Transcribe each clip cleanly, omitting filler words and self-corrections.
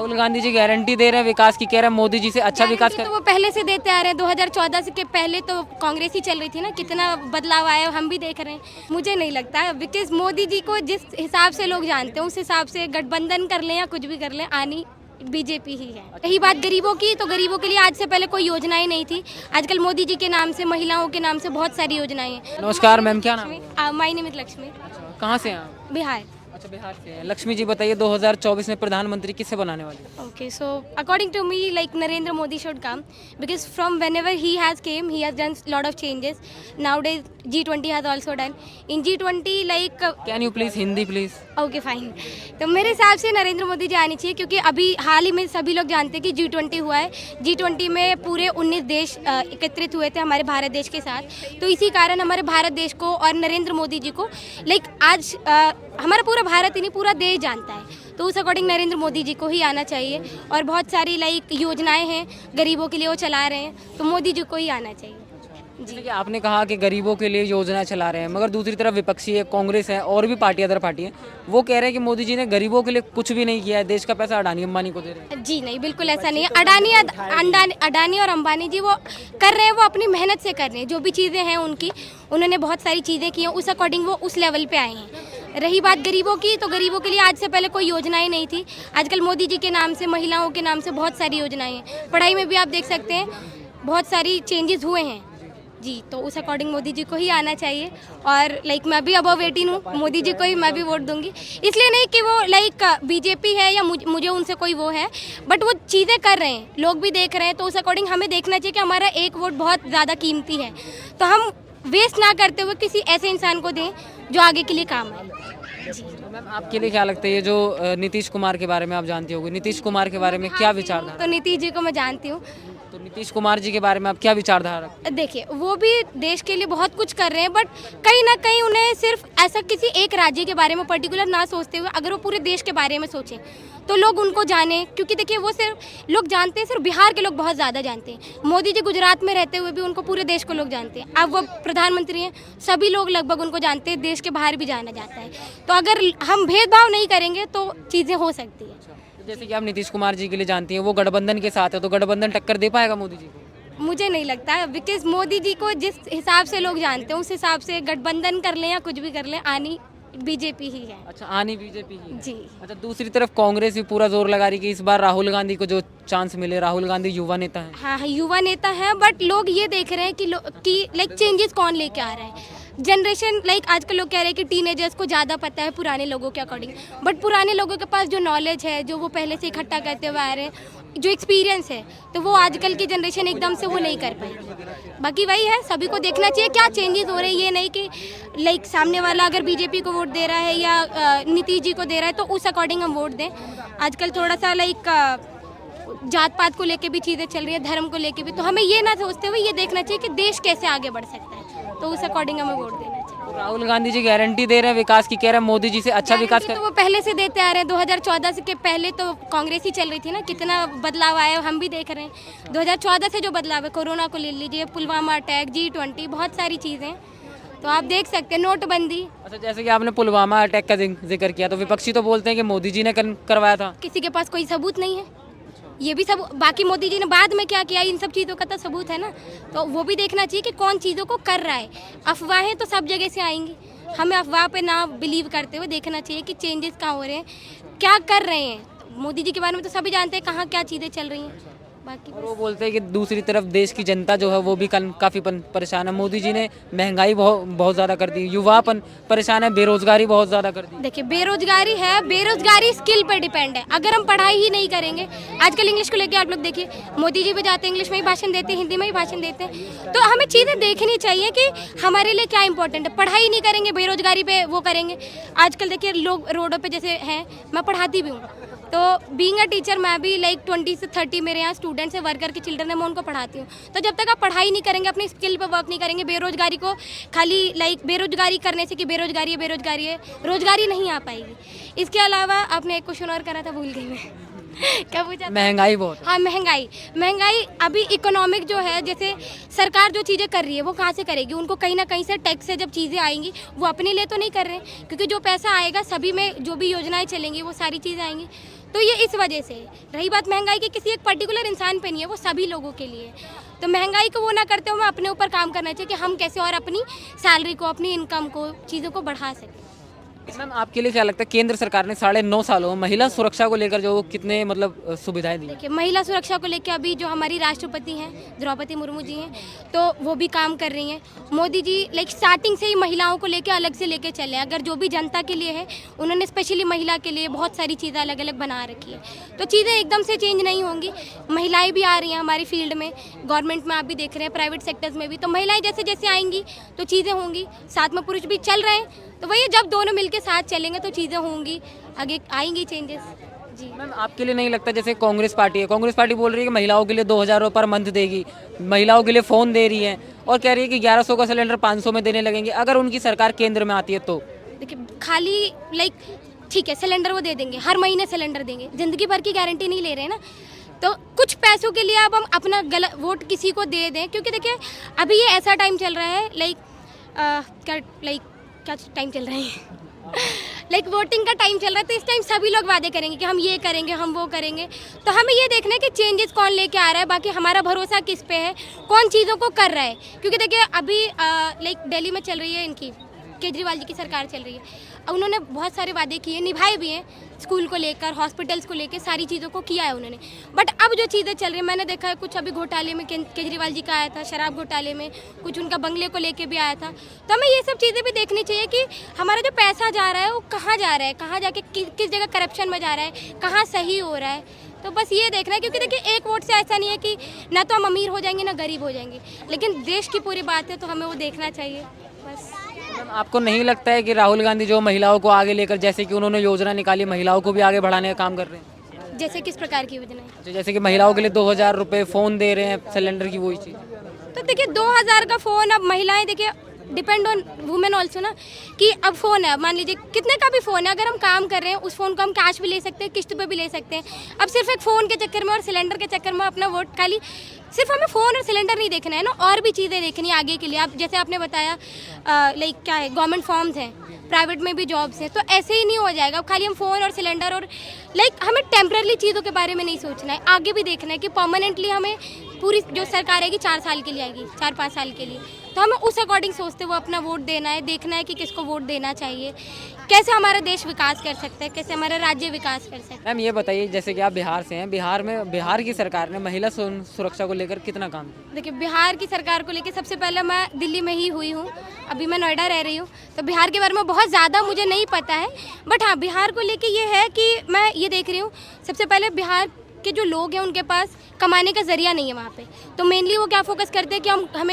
Rahul Gandhi ji guarantee दे रहे हैं विकास की, कह रहे हैं मोदी जी से अच्छा विकास गारंटी कर। तो वो पहले से देते आ रहे हैं। 2014 से के पहले तो कांग्रेस ही चल रही थी ना, कितना बदलाव आया है हम भी देख रहे हैं। मुझे नहीं लगता, बिकॉज मोदी जी को जिस हिसाब से लोग जानते हैं उस हिसाब से गठबंधन कर लें या कुछ भी कर लें, आनी बीजेपी ही है। रही बात गरीबों की, तो गरीबों के लिए आज से पहले कोई योजनाएं नहीं थी। आजकल मोदी जी के नाम से, महिलाओं के नाम से बहुत सारी योजनाएं हैं। नमस्कार मैम, क्या नाम है? My name is Lakshmi. अच्छा, कहाँ से हैं आप? बिहार। अच्छा, बिहार से हैं। लक्ष्मी जी बताइए, 2024 में प्रधानमंत्री किससे बनाने वाले हैं? Okay, so according to me, like Narendra Modi should come because from whenever he has came, he has done lot of changes. Nowadays, G20 has also done. In G20, like can you please Hindi please? Okay fine. तो मेरे हिसाब से नरेंद्र मोदी जी आनी चाहिए, क्योंकि अभी हाल ही में सभी लोग जानते हैं कि G20 हुआ है। G20 में पूरे 19 देश एकत्रित हुए थे हमारे भारत देश के साथ। तो इसी कारण हमारे भारत देश को और नरेंद्र मोदी जी को लाइक आज हमारा पूरा भारत ही नहीं, पूरा देश जानता है। तो उस अकॉर्डिंग नरेंद्र मोदी जी को ही आना चाहिए। और बहुत सारी लाइक योजनाएं हैं गरीबों के लिए, वो चला रहे हैं, तो मोदी जी को ही आना चाहिए। जैसे कि आपने कहा कि गरीबों के लिए योजना चला रहे हैं, मगर दूसरी तरफ विपक्षी है, कांग्रेस है और भी पार्टी, अदर पार्टी है, वो कह रहे हैं कि मोदी जी ने गरीबों के लिए कुछ भी नहीं किया है, देश का पैसा अडानी अंबानी को दे रहे हैं। जी नहीं, बिल्कुल ऐसा नहीं है। अडानी और अंबानी जी वो कर रहे हैं, वो अपनी मेहनत से कर रहे हैं। जो भी चीज़ें हैं उनकी, उन्होंने बहुत सारी चीज़ें की हैं, उस अकॉर्डिंग वो उस लेवल पे आए हैं। रही बात गरीबों की, तो गरीबों के लिए आज से पहले कोई योजनाएं नहीं थी। आजकल मोदी जी के नाम से, महिलाओं के नाम से बहुत सारी योजनाएं हैं। पढ़ाई में भी आप देख सकते हैं बहुत सारी चेंजेस हुए हैं जी। तो उस अकॉर्डिंग मोदी जी को ही आना चाहिए। और लाइक मैं भी अबव 18 हूँ, मोदी जी को ही मैं भी वोट दूंगी। इसलिए नहीं कि वो लाइक बीजेपी है या मुझे उनसे कोई वो है, बट वो चीज़ें कर रहे हैं, लोग भी देख रहे हैं। तो उस अकॉर्डिंग हमें देखना चाहिए कि हमारा एक वोट बहुत ज़्यादा कीमती है, तो हम वेस्ट ना करते हुए किसी ऐसे इंसान को दें जो आगे के लिए काम आए। तो मैम आपके लिए क्या लगता है, ये जो नीतीश कुमार के बारे में आप जानती होगी, नीतीश कुमार के बारे में क्या विचारधारा? तो नीतीश जी को मैं जानती हूँ। तो नीतीश कुमार जी के बारे में आप क्या विचारधारा रखते हैं? देखिए, वो भी देश के लिए बहुत कुछ कर रहे हैं, बट कहीं ना कहीं उन्हें सिर्फ ऐसा किसी एक राज्य के बारे में पर्टिकुलर ना सोचते हुए अगर वो पूरे देश के बारे में सोचें तो लोग उनको जाने। क्योंकि देखिए, वो सिर्फ लोग जानते हैं, सिर्फ बिहार के लोग बहुत ज़्यादा जानते हैं। मोदी जी गुजरात में रहते हुए भी उनको पूरे देश को लोग जानते हैं। अब वो प्रधानमंत्री हैं, सभी लोग लगभग उनको जानते हैं, देश के बाहर भी जाना जाता है। तो अगर हम भेदभाव नहीं करेंगे तो चीज़ें हो सकती है। तो जैसे कि आप नीतीश कुमार जी के लिए जानती हैं, वो गठबंधन के साथ है, तो गठबंधन टक्कर दे पाएगा मोदी जी को? मुझे नहीं लगता, बिकॉज मोदी जी को जिस हिसाब से लोग जानते हैं उस हिसाब से गठबंधन कर लें या कुछ भी कर लें, आनी बीजेपी ही है। अच्छा, आनी बीजेपी ही है। जी। अच्छा, दूसरी तरफ कांग्रेस भी पूरा जोर लगा रही है कि इस बार राहुल गांधी को जो चांस मिले। राहुल गांधी युवा नेता है। हाँ, युवा नेता है, बट लोग ये देख रहे हैं कि लाइक चेंजेस कौन लेके आ रहा है। जनरेशन लाइक आजकल लोग कह रहे हैं कि टीनेजर्स को ज़्यादा पता है पुराने लोगों के अकॉर्डिंग, बट पुराने लोगों के पास जो नॉलेज है, जो वो पहले से इकट्ठा करते हुए आ रहे हैं, जो एक्सपीरियंस है, तो वो आजकल की जनरेशन एकदम से वो नहीं कर पाएगी। बाकी वही है, सभी को देखना चाहिए क्या चेंजेस हो रहे हैं। ये नहीं कि लाइक सामने वाला अगर बीजेपी को वोट दे रहा है या नीतीश जी को दे रहा है तो उस अकॉर्डिंग हम वोट दें। आजकल थोड़ा सा लाइक जात पात को लेके भी चीज़ें चल रही है, धर्म को लेके भी, तो हमें ये ना सोचते हुए ये देखना चाहिए कि देश कैसे आगे बढ़ सकता है, तो उस अकॉर्डिंग हमें वोट देना चाहिए। तो राहुल गांधी जी गारंटी दे रहे हैं विकास की, कह रहे हैं मोदी जी से अच्छा विकास तो वो पहले से देते आ रहे हैं। 2014 से के पहले तो कांग्रेस ही चल रही थी ना, कितना बदलाव आया है हम भी देख रहे हैं। 2014 से जो बदलाव है, कोरोना को ले लीजिए, पुलवामा अटैक, G20, बहुत सारी चीज़ें, तो आप देख सकते हैं, नोटबंदी। अच्छा, जैसे कि आपने पुलवामा अटैक का जिक्र किया, तो विपक्षी तो बोलते हैं कि मोदी जी ने करवाया था। किसी के पास कोई सबूत नहीं है, ये भी सब। बाकी मोदी जी ने बाद में क्या किया, इन सब चीज़ों का तो सबूत है ना, तो वो भी देखना चाहिए कि कौन चीज़ों को कर रहा है। अफवाहें तो सब जगह से आएंगी, हमें अफवाह पे ना बिलीव करते हुए देखना चाहिए कि चेंजेस कहाँ हो रहे हैं, क्या कर रहे हैं। मोदी जी के बारे में तो सभी जानते हैं कहाँ क्या चीज़ें चल रही हैं। बाकी और वो बोलते हैं कि दूसरी तरफ देश की जनता जो है वो भी काफ़ी परेशान है। मोदी जी ने महंगाई बहुत ज़्यादा कर दी, युवा परेशान है, बेरोजगारी बहुत ज़्यादा कर दी। देखिए, बेरोजगारी है, बेरोजगारी स्किल पर डिपेंड है। अगर हम पढ़ाई ही नहीं करेंगे, आजकल इंग्लिश को लेके आप लोग देखिए, मोदी जी भी जाते हैं इंग्लिश में ही भाषण देते हैं, हिंदी में ही भाषण देते हैं। तो हमें चीज़ें देखनी चाहिए कि हमारे लिए क्या इंपॉर्टेंट है। पढ़ाई नहीं करेंगे, बेरोजगारी पे वो करेंगे। आजकल देखिए लोग रोडों पे जैसे हैं, मैं पढ़ाती भी हूँ, तो बीइंग अ टीचर मैं भी लाइक 20 से 30 मेरे यहाँ स्टूडेंट्स हैं, वर्कर के चिल्ड्रन है, मैं उनको पढ़ाती हूँ। तो जब तक आप पढ़ाई नहीं करेंगे, अपनी स्किल पे वर्क नहीं करेंगे, बेरोजगारी को खाली लाइक बेरोजगारी करने से कि बेरोजगारी है, रोजगारी नहीं आ पाएगी। इसके अलावा आपने एक क्वेश्चन और करा था, भूल गई मैं क्या पूछा? महंगाई बहुत। हाँ, महंगाई अभी इकोनॉमिक जो है, जैसे सरकार जो चीज़ें कर रही है वो कहाँ से करेगी? उनको कहीं ना कहीं से टैक्स से जब चीज़ें आएंगी, वो अपने लिए तो नहीं कर रहे हैं, क्योंकि जो पैसा आएगा सभी में, जो भी योजनाएं चलेंगी वो सारी चीज़ें आएंगी। तो ये इस वजह से है। रही बात महंगाई की, किसी एक पर्टिकुलर इंसान पे नहीं है, वो सभी लोगों के लिए है। तो महंगाई को वो ना करते हुए अपने ऊपर काम करना चाहिए कि हम कैसे और अपनी सैलरी को, अपनी इनकम को, चीज़ों को बढ़ा सकें। मैम आपके लिए क्या लगता है केंद्र सरकार ने 9.5 सालों में महिला सुरक्षा को लेकर जो कितने मतलब सुविधाएं दी? देखिए, महिला सुरक्षा को लेकर अभी जो हमारी राष्ट्रपति हैं द्रौपदी मुर्मू जी हैं, तो वो भी काम कर रही हैं। मोदी जी स्टार्टिंग से ही महिलाओं को लेकर अलग से लेके चले हैं। अगर जो भी जनता के लिए है, उन्होंने स्पेशली महिला के लिए बहुत सारी चीज़ें अलग अलग बना रखी है। तो चीज़ें एकदम से चेंज नहीं होंगी। महिलाएं भी आ रही हैं हमारी फील्ड में, गवर्नमेंट में आप भी देख रहे हैं, प्राइवेट सेक्टर्स में भी। तो महिलाएं जैसे जैसे आएंगी तो चीज़ें होंगी। साथ में पुरुष भी चल रहे हैं, तो वही जब दोनों मिलके साथ चलेंगे तो चीज़ें होंगी, आगे आएंगी चेंजेस। जी मैम आपके लिए नहीं लगता जैसे कांग्रेस पार्टी है, कांग्रेस पार्टी बोल रही है कि महिलाओं के लिए 2,000 रुपये पर मंथ देगी, महिलाओं के लिए फ़ोन दे रही है और कह रही है कि 1100 का सिलेंडर 500 में देने लगेंगे अगर उनकी सरकार केंद्र में आती है तो? देखिए, खाली ठीक है, सिलेंडर वो दे देंगे, हर महीने सिलेंडर देंगे, ज़िंदगी भर की गारंटी नहीं ले रहे हैं ना। तो कुछ पैसों के लिए अब हम अपना गलत वोट किसी को दे दें, क्योंकि देखिए अभी ये ऐसा टाइम चल रहा है क्या टाइम चल रहा है वोटिंग का टाइम चल रहा है। तो इस टाइम सभी लोग वादे करेंगे कि हम ये करेंगे, हम वो करेंगे। तो हमें ये देखना है कि चेंजेस कौन लेके आ रहा है, बाकी हमारा भरोसा किस पे है, कौन चीज़ों को कर रहा है। क्योंकि देखिए अभी दिल्ली में चल रही है, इनकी केजरीवाल जी की सरकार चल रही है। उन्होंने बहुत सारे वादे किए, निभाए भी हैं, स्कूल को लेकर, हॉस्पिटल्स को लेकर, सारी चीज़ों को किया है उन्होंने। बट अब जो चीज़ें चल रही है, मैंने देखा है कुछ अभी घोटाले में केजरीवाल जी का आया था, शराब घोटाले में, कुछ उनका बंगले को लेके भी आया था। तो हमें ये सब चीज़ें भी देखनी चाहिए कि हमारा जो पैसा जा रहा है वो कहाँ जा रहा है, कहाँ जाके किस जगह करप्शन में जा रहा है, कहाँ सही हो रहा है। तो बस ये देखना है, क्योंकि देखिए एक वोट से ऐसा नहीं है कि ना तो हम अमीर हो जाएंगे ना गरीब हो जाएंगे, लेकिन देश की पूरी बात है तो हमें वो देखना चाहिए बस। मैम आपको नहीं लगता है कि राहुल गांधी जो महिलाओं को आगे लेकर, जैसे कि उन्होंने योजना निकाली, महिलाओं को भी आगे बढ़ाने का काम कर रहे हैं? जैसे किस प्रकार की योजना है? तो जैसे कि महिलाओं के लिए 2,000 रुपये फ़ोन दे रहे हैं, सिलेंडर की वही चीज़। तो देखिए 2000 का फ़ोन, अब महिलाएं देखिए डिपेंड ऑन वुमेन ऑल्सो ना, कि अब फ़ोन है, मान लीजिए कितने का भी फ़ोन है, अगर हम काम कर रहे हैं उस फ़ोन को हम कैश भी ले सकते हैं, किस्त पे भी ले सकते हैं। अब सिर्फ एक फ़ोन के चक्कर में और सिलेंडर के चक्कर में अपना वोट, खाली सिर्फ हमें फ़ोन और सिलेंडर नहीं देखना है ना, और भी चीज़ें देखनी है आगे के लिए। आप जैसे आपने बताया क्या है, गवर्नमेंट फॉर्म्स हैं, प्राइवेट में भी जॉब्स हैं, तो ऐसे ही नहीं हो जाएगा। अब खाली हम फ़ोन और सिलेंडर और हमें टेम्पररी चीज़ों के बारे में नहीं सोचना है, आगे भी देखना है कि परमानेंटली हमें पूरी जो सरकार आएगी 4 साल के लिए आएगी, 4-5 साल के लिए, तो हमें उस अकॉर्डिंग सोचते हुए अपना वोट देना है, देखना है कि किसको वोट देना चाहिए, कैसे हमारा देश विकास कर सकता है, कैसे हमारा राज्य विकास कर सकता है। मैम ये बताइए, जैसे कि आप बिहार से हैं, बिहार की सरकार ने महिला सुरक्षा को लेकर कितना काम किया? देखिए, बिहार की सरकार को लेकर सबसे पहले मैं दिल्ली में ही हुई हूँ, अभी मैं नोएडा रह रही हूँ, तो बिहार के बारे में बहुत ज़्यादा मुझे नहीं पता है। बट हाँ, बिहार को लेके ये है कि मैं ये देख रही हूँ, सबसे पहले बिहार के जो लोग हैं उनके पास कमाने का ज़रिया नहीं है वहाँ पे। तो मेनली वो क्या फोकस करते हैं कि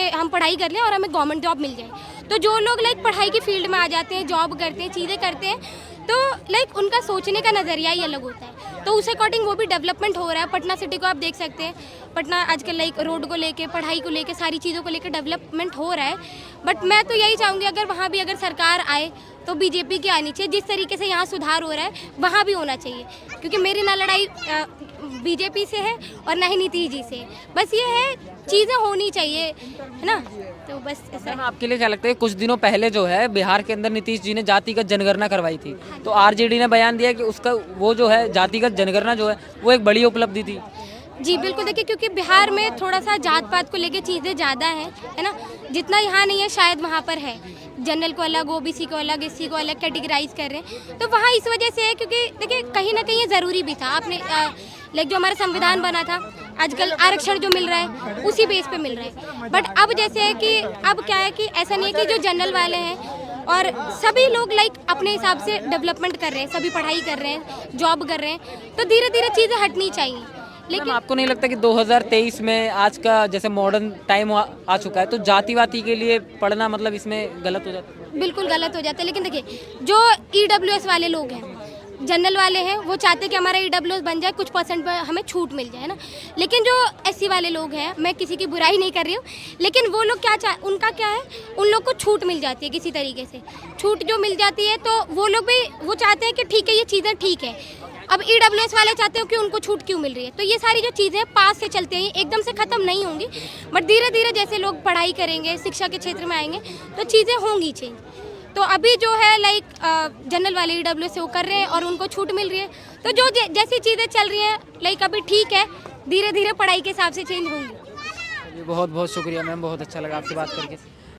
हम पढ़ाई कर लें और हमें गवर्नमेंट जॉब मिल जाए। तो जो लोग पढ़ाई की फील्ड में आ जाते हैं, जॉब करते हैं, चीज़ें करते हैं, तो उनका सोचने का नज़रिया ही अलग होता है। तो उस अकॉर्डिंग वो भी डेवलपमेंट हो रहा है। पटना सिटी को आप देख सकते हैं, पटना आजकल रोड को लेके, पढ़ाई को लेके, सारी चीज़ों को लेके डेवलपमेंट हो रहा है। बट मैं तो यही चाहूँगी अगर वहाँ भी अगर सरकार आए तो बीजेपी की आनी चाहिए। जिस तरीके से यहाँ सुधार हो रहा है वहाँ भी होना चाहिए, क्योंकि मेरी ना लड़ाई बीजेपी से है और ना ही नीतीश जी से। बस ये है, चीज़ें होनी चाहिए, है ना। तो बस ऐसा। मैम आपके लिए क्या लगता है, कुछ दिनों पहले जो है बिहार के अंदर नीतीश जी ने जातिगत जनगणना करवाई थी, तो आरजेडी ने बयान दिया कि उसका वो जो है जातिगत जनगणना जो है वो एक बड़ी उपलब्धि थी। जी बिल्कुल, देखिए क्योंकि बिहार में थोड़ा सा जात पात को लेके चीज़ें ज़्यादा हैं, है ना, जितना यहाँ नहीं है शायद वहाँ पर है। जनरल को अलग, ओबीसी को अलग, एससी को अलग कैटेगराइज कर रहे हैं, तो वहाँ इस वजह से है, क्योंकि देखिए कहीं ना कहीं ये ज़रूरी भी था। आपने जो हमारा संविधान बना था, आजकल आरक्षण जो मिल रहा है उसी बेस पे मिल रहा है। बट अब जैसे है कि अब क्या है कि ऐसा नहीं है कि जो जनरल वाले हैं और सभी लोग अपने हिसाब से डेवलपमेंट कर रहे हैं, सभी पढ़ाई कर रहे हैं, जॉब कर रहे हैं, तो धीरे धीरे चीज़ें हटनी चाहिए। लेकिन आपको नहीं लगता कि 2023 में आज का जैसे मॉडर्न टाइम आ चुका है, तो जातिवादी के लिए पढ़ना मतलब इसमें गलत हो जाता है? बिल्कुल गलत हो जाता है। लेकिन देखिए जो EWS वाले लोग हैं, जनरल वाले हैं, वो चाहते हैं कि हमारा EWS बन जाए, कुछ परसेंट पर हमें छूट मिल जाए, ना। लेकिन जो SC वाले लोग हैं, मैं किसी की बुराई नहीं कर रही हूँ, लेकिन वो लोग उनका क्या है, उन लोग को छूट मिल जाती है किसी तरीके से। छूट जो मिल जाती है तो वो लोग भी वो चाहते हैं कि ठीक है ये चीज़ें ठीक है। अब EWS वाले चाहते हो कि उनको छूट क्यों मिल रही है। तो ये सारी जो चीज़ें पास से चलते हैं, एकदम से ख़त्म नहीं होंगी, बट धीरे धीरे जैसे लोग पढ़ाई करेंगे, शिक्षा के क्षेत्र में आएंगे, तो चीज़ें होंगी चेंज। तो अभी जो है लाइक जनरल वाले ईडब्ल्यू से वो कर रहे हैं और उनको छूट मिल रही है। तो जो जैसी चीज़ें चल रही हैं लाइक अभी ठीक है, धीरे धीरे पढ़ाई के हिसाब से चेंज होंगी। चलिए बहुत बहुत शुक्रिया मैम, बहुत अच्छा लगा आपसे बात करके।